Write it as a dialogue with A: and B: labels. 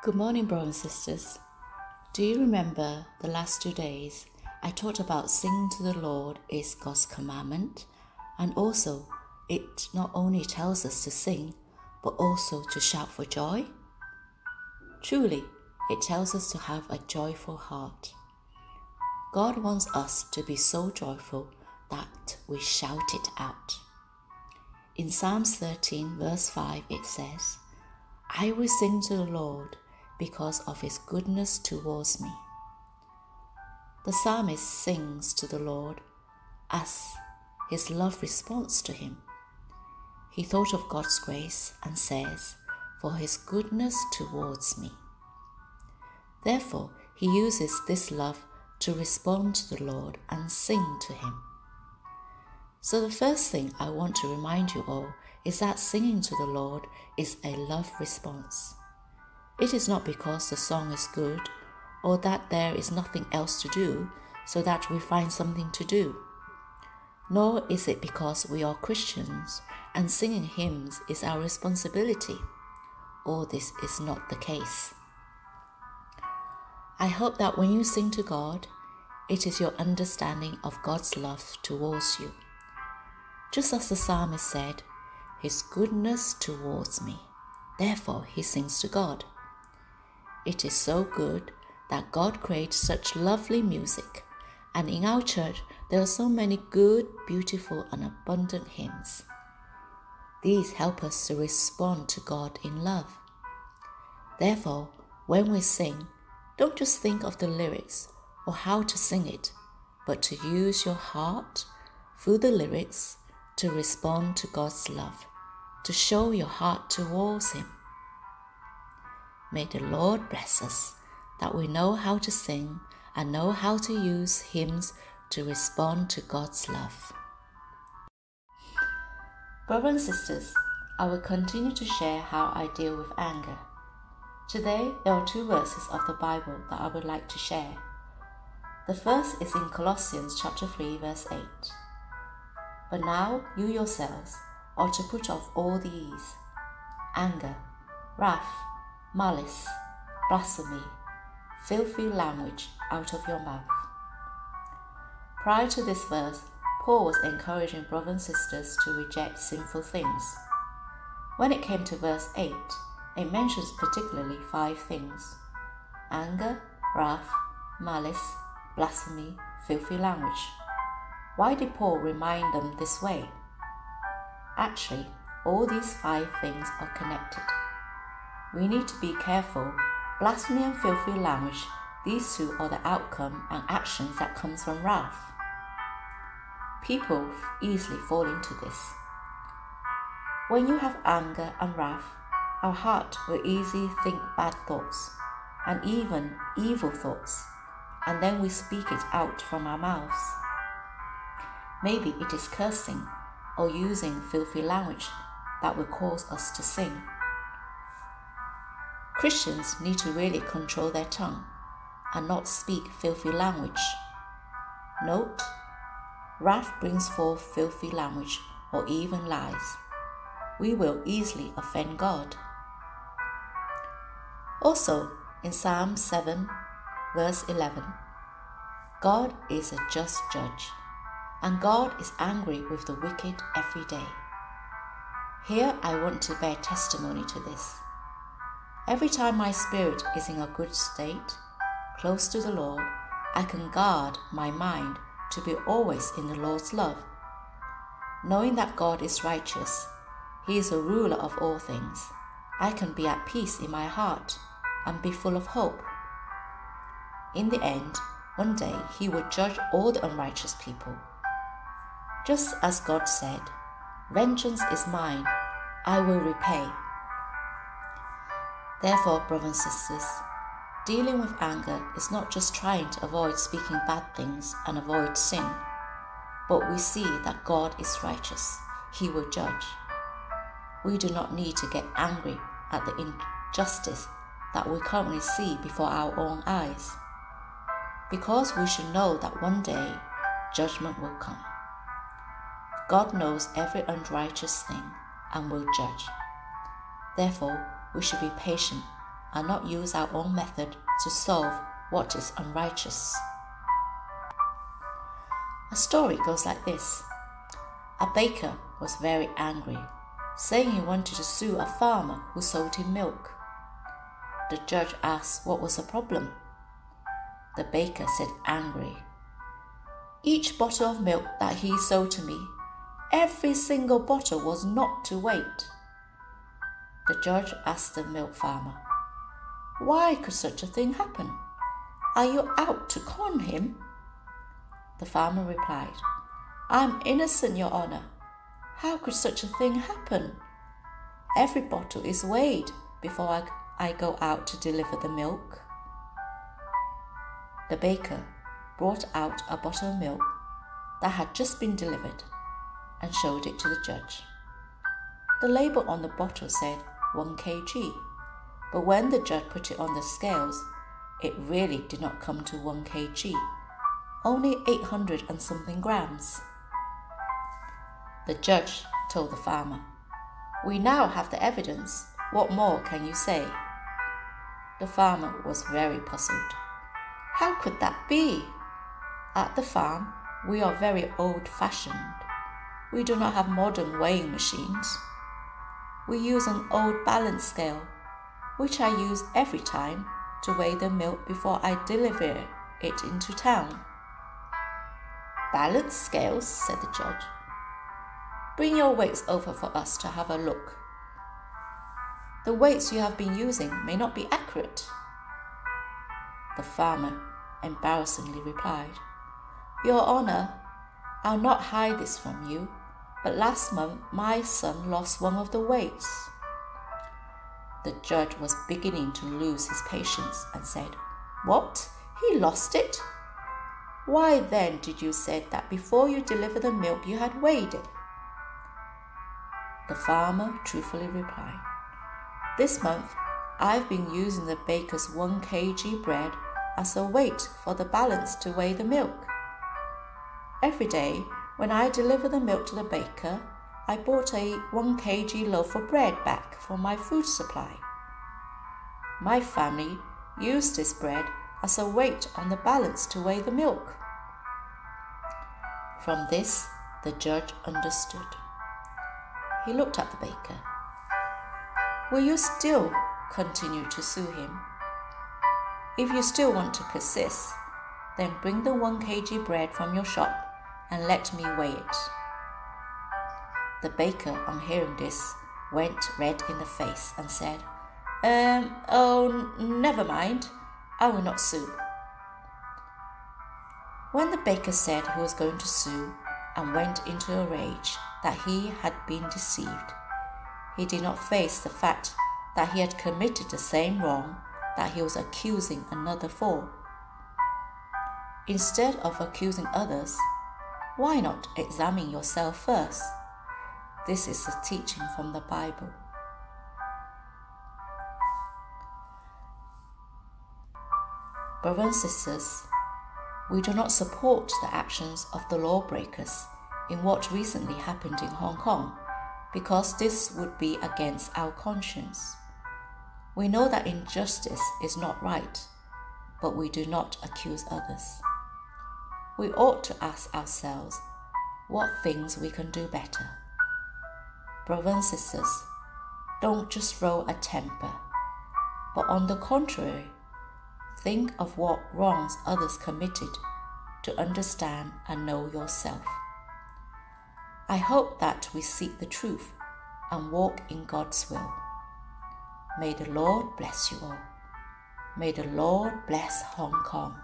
A: Good morning, brothers and sisters. Do you remember the last 2 days I talked about singing to the Lord is God's commandment, and also it not only tells us to sing, but also to shout for joy? Truly, it tells us to have a joyful heart. God wants us to be so joyful that we shout it out. In Psalms 13 verse 5 it says, "I will sing to the Lord because of his goodness towards me." The psalmist sings to the Lord as his love responds to him. He thought of God's grace and says, "For his goodness towards me." Therefore, he uses this love to respond to the Lord and sing to him. So the first thing I want to remind you all is that singing to the Lord is a love response. It is not because the song is good or that there is nothing else to do so that we find something to do. Nor is it because we are Christians and singing hymns is our responsibility. All this is not the case. I hope that when you sing to God, it is your understanding of God's love towards you. Just as the psalmist said, "His goodness towards me." Therefore, he sings to God. It is so good that God creates such lovely music, and in our church there are so many good, beautiful, and abundant hymns. These help us to respond to God in love. Therefore, when we sing, don't just think of the lyrics or how to sing it, but to use your heart through the lyrics to respond to God's love, to show your heart towards him. May the Lord bless us, that we know how to sing and know how to use hymns to respond to God's love. Brothers and sisters, I will continue to share how I deal with anger. Today, there are 2 verses of the Bible that I would like to share. The first is in Colossians chapter 3 verse 8. "But now you yourselves are to put off all these: anger, wrath, malice, blasphemy, filthy language out of your mouth." Prior to this verse, Paul was encouraging brothers and sisters to reject sinful things. When it came to verse 8, it mentions particularly 5 things: anger, wrath, malice, blasphemy, filthy language. Why did Paul remind them this way? Actually, all these 5 things are connected. We need to be careful. Blasphemy and filthy language, these 2 are the outcome and actions that comes from wrath. People easily fall into this. When you have anger and wrath, our heart will easily think bad thoughts and even evil thoughts, and then we speak it out from our mouths. Maybe it is cursing or using filthy language that will cause us to sin. Christians need to really control their tongue and not speak filthy language. Note, wrath brings forth filthy language or even lies. We will easily offend God. Also, in Psalm 7 verse 11, "God is a just judge, and God is angry with the wicked every day." Here I want to bear testimony to this. Every time my spirit is in a good state, close to the Lord, I can guard my mind to be always in the Lord's love. Knowing that God is righteous, he is a ruler of all things, I can be at peace in my heart and be full of hope. In the end, one day he will judge all the unrighteous people. Just as God said, "Vengeance is mine, I will repay." Therefore, brothers and sisters, dealing with anger is not just trying to avoid speaking bad things and avoid sin, but we see that God is righteous. He will judge. We do not need to get angry at the injustice that we currently see before our own eyes, because we should know that one day judgment will come. God knows every unrighteous thing and will judge. Therefore, we should be patient and not use our own method to solve what is unrighteous. A story goes like this. A baker was very angry, saying he wanted to sue a farmer who sold him milk. The judge asked what was the problem. The baker said angrily, "Each bottle of milk that he sold to me, every single bottle was not to weight." The judge asked the milk farmer, "Why could such a thing happen? Are you out to con him?" The farmer replied, "I'm innocent, Your Honor. How could such a thing happen? Every bottle is weighed before I go out to deliver the milk." The baker brought out a bottle of milk that had just been delivered and showed it to the judge. The label on the bottle said 1 kg, but when the judge put it on the scales, it really did not come to 1 kg, only 800 and something grams. The judge told the farmer, "We now have the evidence. What more can you say?" The farmer was very puzzled. How could that be? At the farm, we are very old-fashioned. We do not have modern weighing machines. We use an old balance scale, which I use every time to weigh the milk before I deliver it into town. "Balance scales," said the judge. "Bring your weights over for us to have a look. The weights you have been using may not be accurate." The farmer embarrassingly replied, "Your Honor, I'll not hide this from you, but last month my son lost one of the weights." The judge was beginning to lose his patience and said, "What? He lost it? Why then did you say that before you delivered the milk you had weighed it?" The farmer truthfully replied, "This month I've been using the baker's 1 kg bread as a weight for the balance to weigh the milk. Every day when I deliver the milk to the baker, I bought a 1 kg loaf of bread back for my food supply. My family used this bread as a weight on the balance to weigh the milk." From this, the judge understood. He looked at the baker. "Will you still continue to sue him? If you still want to persist, then bring the 1 kg bread from your shop and let me weigh it." The baker, on hearing this, went red in the face and said, "Oh, never mind. I will not sue." When the baker said he was going to sue and went into a rage that he had been deceived, he did not face the fact that he had committed the same wrong that he was accusing another for. Instead of accusing others, why not examine yourself first? This is a teaching from the Bible. Brothers and sisters, we do not support the actions of the lawbreakers in what recently happened in Hong Kong because this would be against our conscience. We know that injustice is not right, but we do not accuse others. We ought to ask ourselves what things we can do better. Brothers and sisters, don't just throw a temper, but on the contrary, think of what wrongs others committed to understand and know yourself. I hope that we seek the truth and walk in God's will. May the Lord bless you all. May the Lord bless Hong Kong.